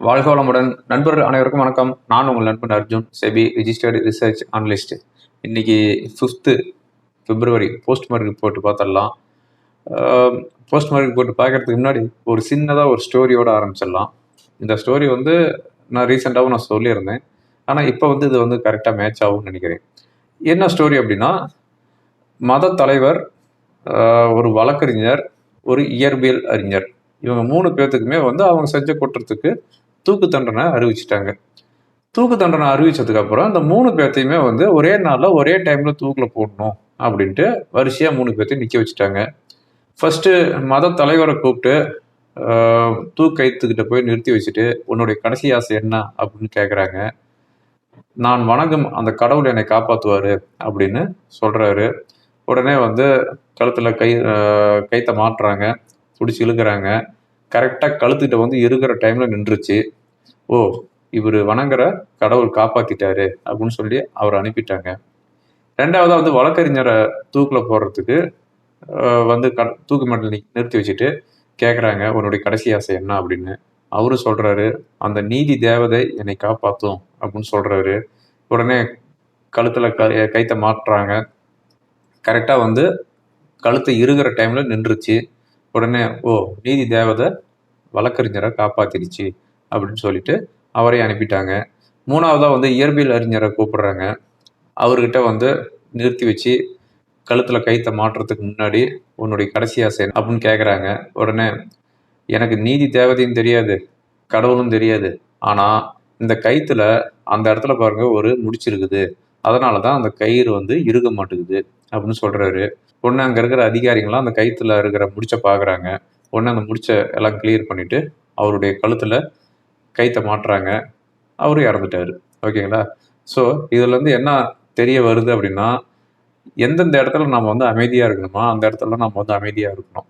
வாழ்க வளமுடன். நண்பர்கள் அனைவருக்கும் வணக்கம். நான் உங்கள் நண்பன் Arjun, SEBI registered research analyst. இன்னைக்கு 5th பிப்ரவரி போஸ்ட்மார்க் ரிப்போர்ட் பார்த்துடலாம். போஸ்ட்மார்க் ரிப்போர்ட் பார்க்கறதுக்கு முன்னாடி ஒரு சின்னதாக ஒரு ஸ்டோரியோட ஆரம்பிச்சிடலாம். இந்த ஸ்டோரி நான் ரீசெண்டாகவும் சொல்லியிருந்தேன். ஆனால் இப்போ இது கரெக்டாக மேட்ச் ஆகும்னு நினைக்கிறேன். என்ன ஸ்டோரி அப்படின்னா, மத தலைவர், ஒரு வழக்கறிஞர், ஒரு இயற்பியல் அறிஞர், இவங்க 3 பேர்த்துக்குமே அவங்க செஞ்ச குற்றத்துக்கு தூக்கு தண்டனை அறிவிச்சிட்டாங்க. தூக்கு தண்டனை அறிவிச்சதுக்கு அப்புறம் இந்த 3 பேர்த்தையுமே ஒரே நாளில் ஒரே டைம்ல தூக்குல போடணும் அப்படின்ட்டு வரிசையா 3 பேர்த்தையும் நிக்க வச்சுட்டாங்க. ஃபர்ஸ்ட் மத தலைவரை கூப்பிட்டு தூக்கயித்துக்கிட்ட போய் நிறுத்தி வச்சுட்டு, உன்னுடைய கடைசி ஆசை என்ன அப்படின்னு கேட்குறாங்க. நான் வணங்கும் அந்த கடவுள் என்னை காப்பாற்றுவாரு அப்படின்னு சொல்றாரு. உடனே கழுத்துல கைத்தை மாட்டுறாங்க, பிடிச்சி இழுக்கிறாங்க. கரெக்டாக கழுத்துக்கிட்ட இருக்கிற டைம்ல நின்றுச்சு. ஓ, இவர் வணங்குற கடவுள் காப்பாத்திட்டாரு அப்படின்னு சொல்லி அவரை அனுப்பிட்டாங்க. ரெண்டாவதா வழக்கறிஞரை தூக்குல போடுறதுக்கு தூக்கு மேட்டில் நிறுத்தி வச்சுட்டு கேட்குறாங்க, உன்னுடைய கடைசி ஆசை என்ன அப்படின்னு. அவரு சொல்றாரு, அந்த நீதி தேவதை என்னை காப்பாற்றும் அப்படின்னு சொல்றாரு. உடனே கழுத்துல கைத்தை மாட்டுறாங்க. கரெக்டா கழுத்தை இறுகிற டைம்ல நின்றுச்சு. உடனே ஓ, நீதி தேவதை வழக்கறிஞரை காப்பாத்திடுச்சு அப்படின்னு சொல்லிட்டு அவரை அனுப்பிட்டாங்க. மூணாவதா இயற்பியல் அறிஞரை கூப்பிடுறாங்க. அவர்கிட்ட நிறுத்தி வச்சு கழுத்துல கைத்தை மாட்டுறதுக்கு முன்னாடி உன்னுடைய கடைசி ஆசை அப்படின்னு கேட்குறாங்க. உடனே எனக்கு நீதி தேவதையும் தெரியாது, கடவுளும் தெரியாது, ஆனா இந்த கைத்துல அந்த இடத்துல பாருங்க ஒரு முடிச்சிருக்குது, அதனாலதான் அந்த கயிறு இறுக மாட்டேங்குது அப்படின்னு சொல்றாரு. உடனே அங்க இருக்கிற அதிகாரிகள்லாம் அந்த கைத்துல இருக்கிற முடிச்ச பாக்குறாங்க. உடனே அந்த முடிச்ச எல்லாம் கிளியர் பண்ணிட்டு அவருடைய கழுத்துல கைத்தை மாட்டுறாங்க. அவரும் இறந்துட்டாரு. ஓகேங்களா? ஸோ இதுல என்ன தெரிய வருது அப்படின்னா, எந்தெந்த இடத்துல நம்ம அமைதியா இருக்கணுமா அந்த இடத்துல நம்ம அமைதியா இருக்கணும்.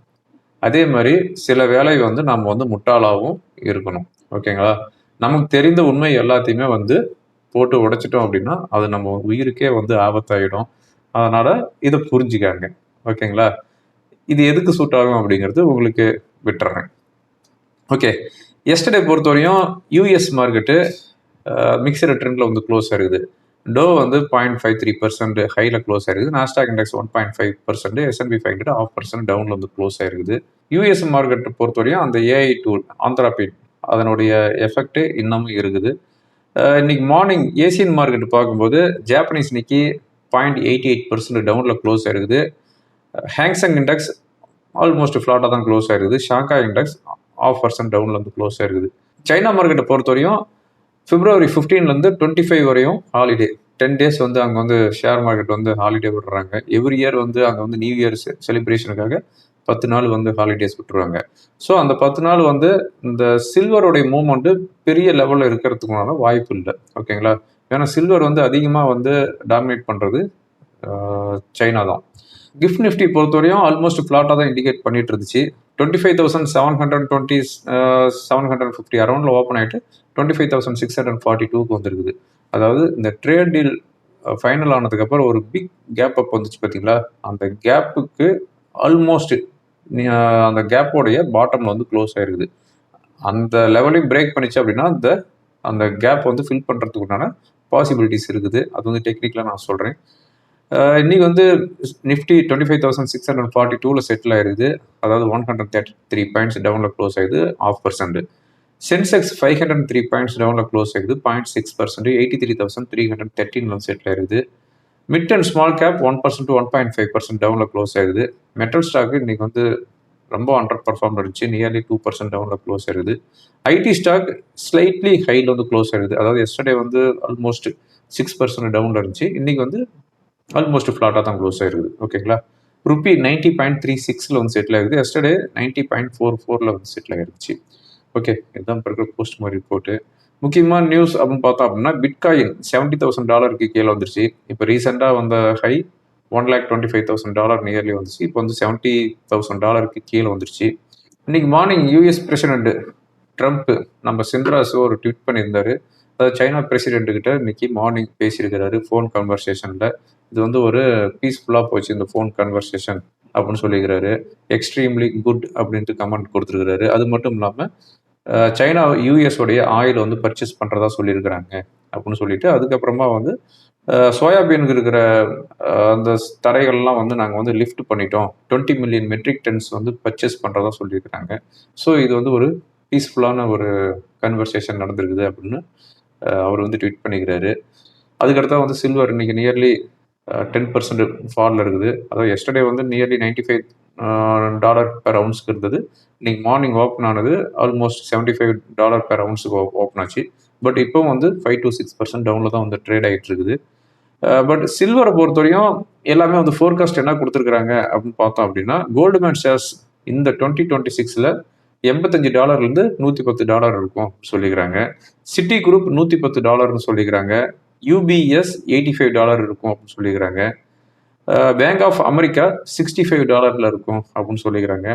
அதே மாதிரி சில வேளை நம்ம முட்டாளாவும் இருக்கணும். ஓகேங்களா? நமக்கு தெரிந்த உண்மை எல்லாத்தையுமே போட்டு உடைச்சிட்டோம் அப்படின்னா அது நம்ம உயிருக்கே ஆபத்தாயிடும். அதனால இதை புரிஞ்சுக்காங்க. ஓகேங்களா? இது எதுக்கு சூட் ஆகும் அப்படிங்கிறது உங்களுக்கு விட்டுறேன். ஓகே, எஸ்டர்டே பொறுத்தவரையும் யூஎஸ் மார்க்கெட்டு மிக்சர் ட்ரெண்ட்ல க்ளோஸ் ஆயிருக்குது. டோ 0.53% ஹைல க்ளோஸ் ஆயிருக்குது. நாஸ்டாக் இண்டெக்ஸ் 1.5%, S&P 500 0.5% டவுன்ல க்ளோஸ் ஆயிருக்குது. யூஎஸ் மார்க்கெட்டை பொறுத்தவரையும் அந்த ஏஐ டூல் ஆந்த்ராபிட் அதனுடைய எஃபெக்ட் இன்னமும் இருக்குது. இன்னைக்கு மார்னிங் ஏசியன் மார்க்கெட் பார்க்கும்போது ஜாப்பனீஸ் நிக்கி 0.88% டவுன்ல க்ளோஸ் ஆயிருக்குது. ஹேங்சங் இண்டெக்ஸ் ஆல்மோஸ்ட் ஃபிளாட்டாக தான் க்ளோஸ் ஆயிருக்குது. ஷாங்காய் இண்டெக்ஸ் 0.5% டவுன்ல க்ளோஸ் ஆயிருக்குது. சைனா மார்க்கெட்டை பொறுத்தவரையும் பிப்ரவரி 15 25 வரையும் ஹாலிடே. 10 days அங்கே ஷேர் மார்க்கெட் ஹாலிடே விடுறாங்க. எவ்ரி இயர் அங்கே நியூ இயர் செலிப்ரேஷனுக்காக 10 நாள் ஹாலிடேஸ் விட்டுருவாங்க. ஸோ அந்த 10 நாள் இந்த சில்வருடைய மூவ்மெண்ட் பெரிய லெவலில் இருக்கிறதுக்குனால வாய்ப்பு இல்லை. ஓகேங்களா? ஏன்னா சில்வர் அதிகமாக டாமினேட் பண்ணுறது சைனா தான். கிஃப்ட் நிஃப்டி பொறுத்தவரையும் ஆல்மோஸ்ட் ஃபிளாட்டாக தான் இண்டிகேட் பண்ணிட்டு இருந்துச்சு. 25,720 750 அரௌண்டில் ஓப்பன் ஆகிட்டு 25,642க்கு வந்துருக்குது. அதாவது இந்த ட்ரேட் டீல் ஃபைனல் ஆனதுக்கப்புறம் ஒரு பிக் கேப் அப் வந்துச்சு பார்த்தீங்களா? அந்த கேப்புக்கு ஆல்மோஸ்ட் அந்த கேப்போடைய பாட்டம்ல க்ளோஸ் ஆயிருக்குது. அந்த லெவலையும் பிரேக் பண்ணிச்சு அப்படின்னா அந்த கேப் ஃபில் பண்ணுறதுக்குண்டான பாசிபிலிட்டிஸ் இருக்குது. அது டெக்னிக்கலாக நான் சொல்கிறேன். இன்னைக்கு நிஃப்டி 25,642ல செட்டில் ஆயிருக்குது. அதாவது 133 பாயிண்ட்ஸ் டவுன்ல க்ளோஸ் ஆகுது 0.5%. சென்செக்ஸ் 503 பாயிண்ட்ஸ் டவுன்ல க்ளோஸ் ஆகுது 0.6%. 83,313 செட்டில் ஆயிருக்குது. Mid and small cap 1% to 1.5% டவுன்ல க்ளோஸ் ஆகுது. மெட்டல் ஸ்டாக் இன்னைக்கு ரொம்ப அண்டர் பர்ஃபார்ம் இருந்துச்சு. நியர்லி 2% டவுன்ல க்ளோஸ் ஆகுது. ஐடி ஸ்டாக் ஸ்லைட்லி ஹைல க்ளோஸ் ஆகுது. அதாவது எஸ்டர்டே ஆல்மோஸ்ட் 6% டவுன்ல இருந்துச்சு. இன்னைக்கு ஆல்மோஸ்ட் ஃபிளாட்டாக தான் க்ளோஸ் ஆயிருக்குது. ஓகேங்களா? ருபி 90.36ல செட்டில் ஆகுது. எஸ்டர்டே 90.44ல செட்டில் ஆயிருச்சு. ஓகே, இதுதான் இருக்கிற போஸ்ட் மாதிரி ரிப்போர்ட்டு. முக்கியமான நியூஸ் அப்படின்னு பார்த்தோம் அப்படின்னா, பிட்காயின் $70,000 கீழே வந்துருச்சு. இப்போ ரீசெண்டாக வந்த ஹை $125,000 நியர்லி வந்துச்சு. இப்போ $70,000 கீழே வந்துருச்சு. இன்னைக்கு மார்னிங் யூஎஸ் பிரசிடென்ட் ட்ரம்ப் நம்ம சின்ராஸ் ஒரு ட்வீட் பண்ணியிருந்தாரு. அதாவது சைனா பிரசிடென்ட் கிட்ட இன்னைக்கு மார்னிங் பேசியிருக்கிறாரு ஃபோன் கன்வர்சேஷன்ல. இது ஒரு பீஸ்ஃபுல்லாக போச்சு இந்த ஃபோன் கன்வர்சேஷன் அப்படின்னு சொல்லிக்கிறாரு. எக்ஸ்ட்ரீம்லி குட் அப்படின்ட்டு கமெண்ட் கொடுத்துருக்கிறாரு. அது மட்டும் இல்லாமல் சைனா யூஎஸோடைய ஆயில் வந்து பர்ச்சேஸ் பண்ணுறதா சொல்லியிருக்கிறாங்க அப்படின்னு சொல்லிட்டு அதுக்கப்புறமா வந்து சோயாபீனுக்கு இருக்கிற அந்த தடைகள்லாம் வந்து நாங்கள் வந்து லிஃப்ட் பண்ணிட்டோம் 20 மில்லியன் மெட்ரிக் டன்ஸ் வந்து பர்ச்சேஸ் பண்ணுறதா சொல்லியிருக்கிறாங்க. ஸோ இது வந்து ஒரு பீஸ்ஃபுல்லான ஒரு கன்வர்சேஷன் நடந்திருக்குது அப்படின்னு அவர் வந்து ட்வீட் பண்ணிக்கிறாரு. அதுக்கடுத்தா வந்து சில்வர் இன்னைக்கு நியர்லி 10% ஃபாலில் இருக்குது. அதாவது எஸ்டர்டே வந்து நியர்லி $95 பெர் அவுன்ஸ்க்கு இருந்தது. இன்னைக்கு மார்னிங் ஓப்பன் ஆனது ஆல்மோஸ்ட் $75 பெர் அவுன்ஸுக்கு ஓப்பன் ஆச்சு. பட் இப்போ வந்து 5 to 6% டவுனில் தான் வந்து ட்ரேட் ஆகிட்டு இருக்குது. பட் சில்வரை பொறுத்தவரையும் எல்லாமே வந்து ஃபோர்காஸ்ட் என்ன கொடுத்துருக்குறாங்க அப்படின்னு பார்த்தோம் அப்படின்னா கோல்டுமேன் ஷேர்ஸ் இந்த 2026 $85 $110 இருக்கும் சொல்லிக்கிறாங்க. சிட்டி குரூப் $110 சொல்லிக்கிறாங்க. யூபிஎஸ் $85 இருக்கும் அப்படின்னு சொல்லிக்கிறாங்க. பேங்க் ஆஃப் அமெரிக்கா $65 இருக்கும் அப்படின்னு சொல்லிக்கிறாங்க.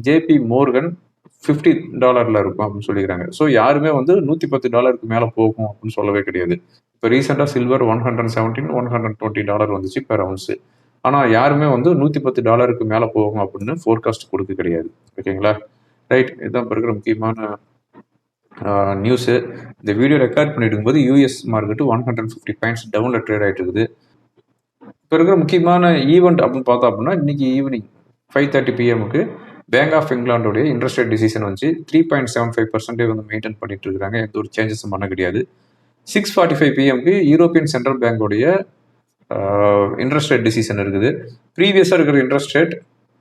ஜேபி மோர்கன் $50 இருக்கும் அப்படின்னு சொல்லிக்கிறாங்க. ஸோ யாருமே வந்து $110 மேலே போகும் அப்படின்னு சொல்லவே கிடையாது. இப்போ ரீசெண்டாக சில்வர் $117 $120 வந்துச்சு பெர் அவுன்ஸு. ஆனால் யாருமே வந்து $110 மேலே போகும் அப்படின்னு ஃபோர்காஸ்ட் கொடுக்க கிடையாது. ஓகேங்களா? ரைட், இதுதான் இப்போ இருக்கிற முக்கியமான நியூஸு. இந்த வீடியோ ரெக்கார்ட் பண்ணிட்டு இருக்கும்போது யூஎஸ் மார்க்கெட்டு 150 பாயிண்ட்ஸ் டவுனில் ட்ரேட் ஆகிட்டு இருக்குது. இப்போ இருக்கிற முக்கியமான ஈவெண்ட் அப்படின்னு பார்த்தோம் அப்படின்னா இன்னைக்கு evening 5:30 PM bank of இங்கிலாண்டோடைய interest rate decision வந்து 3.75% வந்து மெயின்டைன் பண்ணிட்டு இருக்காங்க. எந்த ஒரு சேஞ்சஸும் பண்ண கிடையாது. 6:45 PM யூரோப்பியன் சென்ட்ரல் பேங்கோடைய இன்ட்ரெஸ்ட் ரேட் டிசிஷன் இருக்குது. ப்ரீவியஸாக இருக்கிற இன்ட்ரெஸ்ட் ரேட்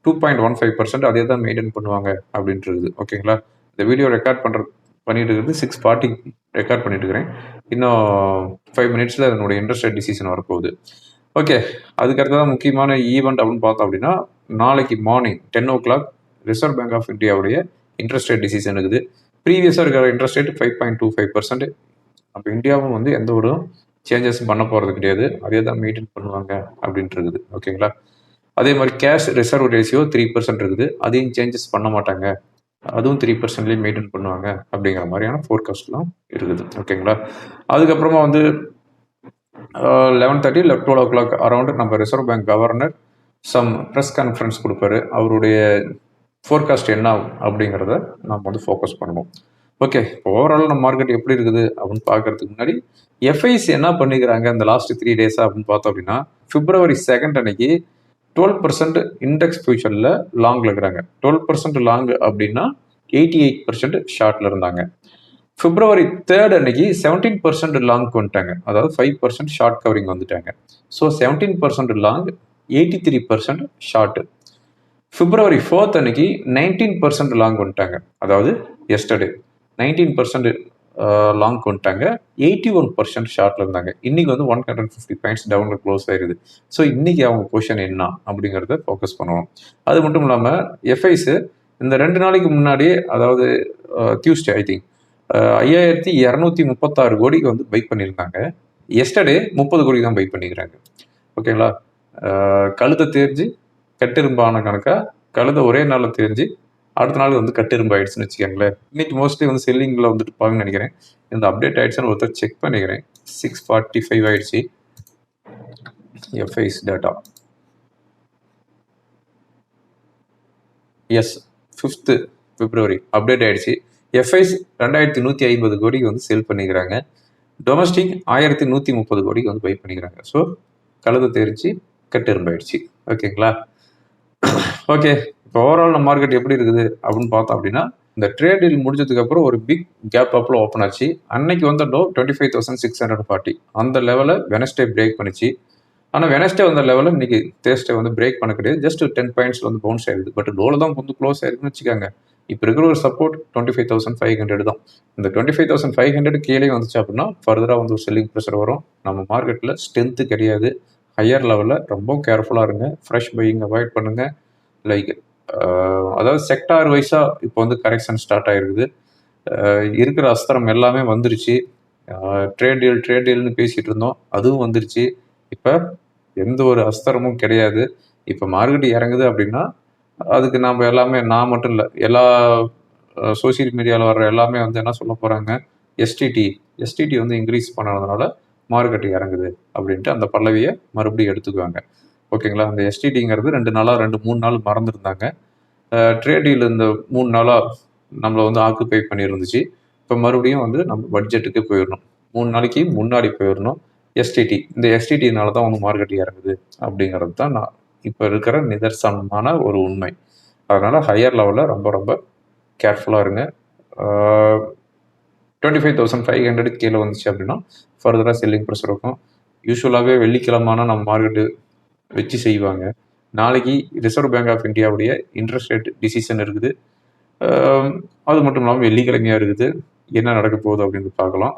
2.15% அதே தான் மெயின்டைன் பண்ணுவாங்க அப்படின்ட்டு இருக்குது. ஓகேங்களா? இந்த வீடியோ ரெக்கார்ட் பண்ணிட்டு இருக்கிறது 6:40 ரெக்கார்ட் பண்ணிட்டு இருக்கிறேன். இன்னும் 5 மினிட்ஸில் அதனுடைய இன்ட்ரெஸ்ட் ரேட் டிசிஷன் வரப்போகுது. ஓகே, அதுக்கடுத்ததான் முக்கியமான ஈவெண்ட் அப்படின்னு பார்த்தோம் அப்படின்னா நாளைக்கு morning 10 o'clock reserve bank of இந்தியாவுடைய இன்ட்ரெஸ்ட் ரேட் டிசிஷன் இருக்குது. ப்ரீவியஸாக இருக்கிற இன்ட்ரெஸ்ட் ரேட் 5.25%. அப்போ இந்தியாவும் வந்து எந்த ஒரு சேஞ்சஸும் பண்ண போகிறது கிடையாது. அதே தான் மெயின்டைன் பண்ணுவாங்க அப்படின்ட்டு இருக்குது. ஓகேங்களா? அதே மாதிரி கேஷ் ரிசர்வ் ரேஷியோ 3% இருக்குது. அதையும் சேஞ்சஸ் பண்ண மாட்டாங்க. அதுவும் 3%லேயே மெயின்டைன் பண்ணுவாங்க அப்படிங்கிற மாதிரியான ஃபோர்காஸ்ட்லாம் இருக்குது. ஓகேங்களா? அதுக்கப்புறமா வந்து 11:30 இல்லை 12 o'clock அரௌண்ட் நம்ம reserve bank governor some press conference கொடுப்பாரு. அவருடைய ஃபோர்காஸ்ட் என்ன அப்படிங்கிறத நம்ம வந்து ஃபோக்கஸ் பண்ணணும். ஓகே, இப்போ ஓவரால் நம்ம மார்க்கெட் எப்படி இருக்குது அப்படின்னு பார்க்கறதுக்கு முன்னாடி எஃப்ஐஸ் என்ன பண்ணிக்கிறாங்க இந்த லாஸ்ட் 3 டேஸாக அப்படின்னு பார்த்தோம் அப்படின்னா February 2 அன்னைக்கு 12% இண்டெக்ஸ் ஃபியூச்சரில் லாங்கில் இருக்கிறாங்க. 12% லாங் அப்படின்னா 88% ஷார்ட்டில் இருந்தாங்க. February 3 அன்னைக்கு 17% லாங்க்கு வந்துட்டாங்க. அதாவது 5% ஷார்ட் கவரிங் வந்துட்டாங்க. So 17% long 83% short. February 4 அன்னைக்கு 19% லாங் வந்துட்டாங்க. அதாவது எஸ்டர்டே 19% லாங் வந்துட்டாங்க. 81% ஷார்ட்ல இருந்தாங்க. இன்னைக்கு வந்து 150 பாயிண்ட்ஸ் டவுன்ல க்ளோஸ் ஆயிருது. ஸோ இன்னைக்கு அவங்க பொசிஷன் என்ன அப்படிங்கிறத ஃபோக்கஸ் பண்ணணும். அது மட்டும் இல்லாமல் எஃப்ஐஸ் இந்த 2 நாளைக்கு முன்னாடியே அதாவது டியூஸ்டே ஐ திங்க் 5236 கோடிக்கு வந்து பை பண்ணியிருந்தாங்க. எஸ்டர்டே 30 கோடி தான் பை பண்ணிக்கிறாங்க. ஓகேங்களா? கழுத்தை தேர்ஞ்சி கட்டெரும்பான கணக்காக கழுதை ஒரே நாளில் தேர்ஞ்சி அடுத்த நாள் வந்து கட்டெரும்பு ஆயிடுச்சுன்னு வச்சுக்கோங்களேன். இன்னைக்கு மோஸ்ட்லி வந்து செல்லிங்கில் வந்துட்டு பாருங்கன்னு நினைக்கிறேன். இந்த அப்டேட் ஆயிடுச்சுன்னு ஒருத்தர் செக் பண்ணிக்கிறேன். 6:45 ஆயிடுச்சு. FIIs data as 5th February update ஆயிடுச்சு. எஃப்ஐஸ் 2150 கோடிக்கு வந்து செல் பண்ணிக்கிறாங்க. டொமஸ்டிக் 1130 கோடிக்கு வந்து பை பண்ணிக்கிறாங்க. ஸோ கழுதை தெரிஞ்சு கட்டெரும்பாயிடுச்சு. ஓகேங்களா? ஓகே, இப்போ ஓவரால் நம்ம மார்க்கெட் எப்படி இருக்குது அப்படின்னு பார்த்தோம் அப்படின்னா இந்த ட்ரேட் டீல் முடிஞ்சதுக்கு அப்புறம் ஒரு பிக் கேப் அப்பில் ஓப்பன் ஆச்சு. அன்னைக்கு வந்த லோ 25,640 அந்த லெவலில் வெனஸ்டே பிரேக் பண்ணிச்சு. ஆனால் வெனஸ்டே வந்த லெவலில் இன்னைக்கு தேர்ஸ்டே வந்து பிரேக் பண்ண கிடையாது. ஜஸ்ட் 10 பாயிண்ட்ஸ் வந்து பவுன்ஸ் ஆயிடுது. பட் லோவில் தான் வந்து க்ளோஸ் ஆயிருக்குன்னு வச்சுக்காங்க. இப்போ இருக்கிற ஒரு சப்போர்ட் 25,500 தான். இந்த 25,500 கீழே வந்துச்சு அப்படின்னா ஃபர்தராக வந்து ஒரு செல்லிங் ப்ரெஷர் வரும். நம்ம மார்க்கெட்டில் ஸ்ட்ரென்த்து கிடையாது. ஹையர் லெவலில் ரொம்ப கேர்ஃபுல்லாக இருங்க. ஃப்ரெஷ் பையிங் அவாய்ட் பண்ணுங்கள். லைக் அதாவது செக்டார் வைஸாக இப்போ வந்து கரெக்ஷன் ஸ்டார்ட் ஆகிருக்குது. இருக்கிற அஸ்திரம் எல்லாமே வந்துருச்சு. ட்ரேட் டீல்னு பேசிகிட்டு இருந்தோம், அதுவும் வந்துருச்சு. இப்போ எந்த ஒரு அஸ்திரமும் கிடையாது. இப்போ மார்க்கெட் இறங்குது அப்படின்னா அதுக்கு நம்ம எல்லாமே, நான் மட்டும் இல்லை, எல்லா சோசியல் மீடியாவில் வர்ற எல்லாமே வந்து என்ன சொல்ல போகிறாங்க, எஸ்டிடி வந்து இன்க்ரீஸ் பண்ணதுனால மார்க்கெட் இறங்குது அப்படின்ட்டு அந்த பல்லவியை மறுபடியும் எடுத்துக்குவாங்க. ஓகேங்களா? அந்த எஸ்டிடிங்கிறது 2 3 நாள் மறந்துருந்தாங்க. ட்ரேட் டீல் இந்த 3 நாளாக நம்மளை வந்து ஆக்குப்பை பண்ணியிருந்துச்சு. இப்போ மறுபடியும் வந்து நம்ம பட்ஜெட்டுக்கு போயிடணும். 3 நாளைக்கு முன்னாடி போயிடணும். எஸ்டிடி இந்த எஸ்டிடினால தான் வந்து மார்க்கெட் இறங்குது அப்படிங்கிறது தான் நான் இப்போ இருக்கிற நிதர்சனமான ஒரு உண்மை. அதனால் ஹையர் லெவலில் ரொம்ப ரொம்ப கேர்ஃபுல்லாக இருங்க. 25,500 கீழே வந்துச்சு அப்படின்னா ஃபர்தராக செல்லிங் ப்ரெஷர் இருக்கும். யூஸ்வலாகவே வெள்ளிக்கிழமான நம்ம மார்க்கெட்டு வச்சு செய்வாங்க. நாளைக்கு ரிசர்வ் பேங்க் ஆஃப் இந்தியாவுடைய இன்ட்ரெஸ்ட் ரேட் டிசிஷன் இருக்குது. அது மட்டும் இல்லாமல் வெள்ளிக்கிழமையாக இருக்குது. என்ன நடக்க போகுது அப்படின்னு பார்க்கலாம்.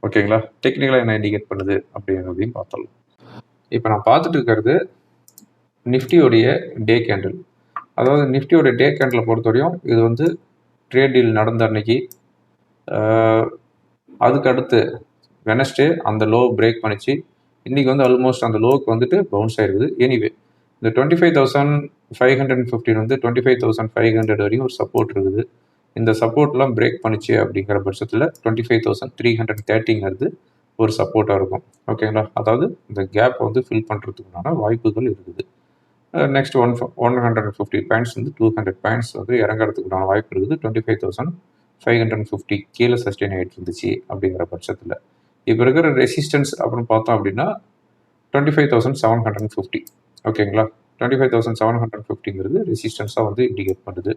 ஓகேங்களா? டெக்னிக்கலாக என்ன இண்டிகேட் பண்ணுது அப்படிங்கிறதையும் பார்த்தலாம். இப்போ நான் பார்த்துட்டு இருக்கிறது நிஃப்டியோடைய டே கேண்டில். அதாவது நிஃப்டியோட டே கேண்டிலை பொறுத்தவரையும் இது வந்து ட்ரேட் டீல் நடந்த அன்னைக்கு, அதுக்கு அடுத்து வெனஸ்டே அந்த லோ பிரேக் பண்ணிச்சு. இன்றைக்கி வந்து ஆல்மோஸ்ட் அந்த லோவுக்கு வந்துட்டு பவுன்ஸ் ஆகிருக்குது. எனிவே இந்த 25,515 வந்து 25,500 வரையும் ஒரு சப்போர்ட் இருக்குது. இந்த சப்போர்ட்லாம் பிரேக் பண்ணிச்சு அப்படிங்கிற பட்சத்தில் 25,330ங்கிறது ஒரு சப்போர்ட்டாக இருக்கும். ஓகேங்களா? அதாவது இந்த கேப் வந்து ஃபில் பண்ணுறதுக்குண்டான வாய்ப்புகள் இருக்குது. நெக்ஸ்ட் 150 பாயிண்ட்ஸ் வந்து 200 பாயிண்ட்ஸ் வந்து இறங்குறதுக்குண்டான வாய்ப்பு இருக்குது. 25,550 கீழே சஸ்டெயின் ஆகிட்டு இருந்துச்சு அப்படிங்கிற பட்சத்தில். இப்போ இருக்கிற ரெசிஸ்டன்ஸ் அப்படின்னு பார்த்தோம் அப்படின்னா 25,750. ஓகேங்களா? 25,750ங்கிறது ரெசிஸ்டன்ஸாக வந்து இண்டிகேட் பண்ணுது.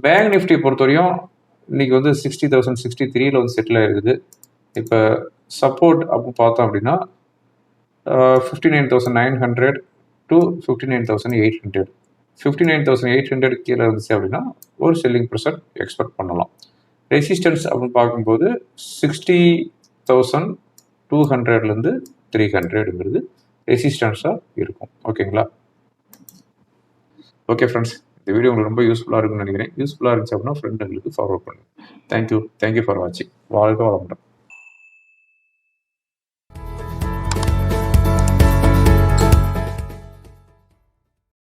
பேங்க் நிஃப்டி பொறுத்தவரையும் இன்றைக்கி வந்து 60,063 வந்து செட்டில் ஆகிருக்குது. இப்போ சப்போர்ட் அப்படின்னு பார்த்தோம் அப்படின்னா 59,900 to 59,800. 59,800 கீழே இருந்துச்சு அப்படின்னா ஒரு செல்லிங் ப்ரெஷர் எக்ஸ்பெக்ட் பண்ணலாம். ரெசிஸ்டன்ஸ் அப்படின்னு பார்க்கும்போது 60,200லேருந்து 300ங்கிறது ரெசிஸ்டன்ஸாக இருக்கும். ஓகேங்களா? ஓகே ஃப்ரெண்ட்ஸ், இந்த வீடியோ உங்களுக்கு ரொம்ப யூஸ்ஃபுல்லாக இருக்குன்னு நினைக்கிறேன். யூஸ்ஃபுல்லாக இருந்துச்சு அப்படின்னா ஃப்ரெண்டுங்களுக்கு ஃபார்வர்ட் பண்ணுங்கள். தேங்க்யூ ஃபார் வாட்சிங். வாழ்க வளமுடன்.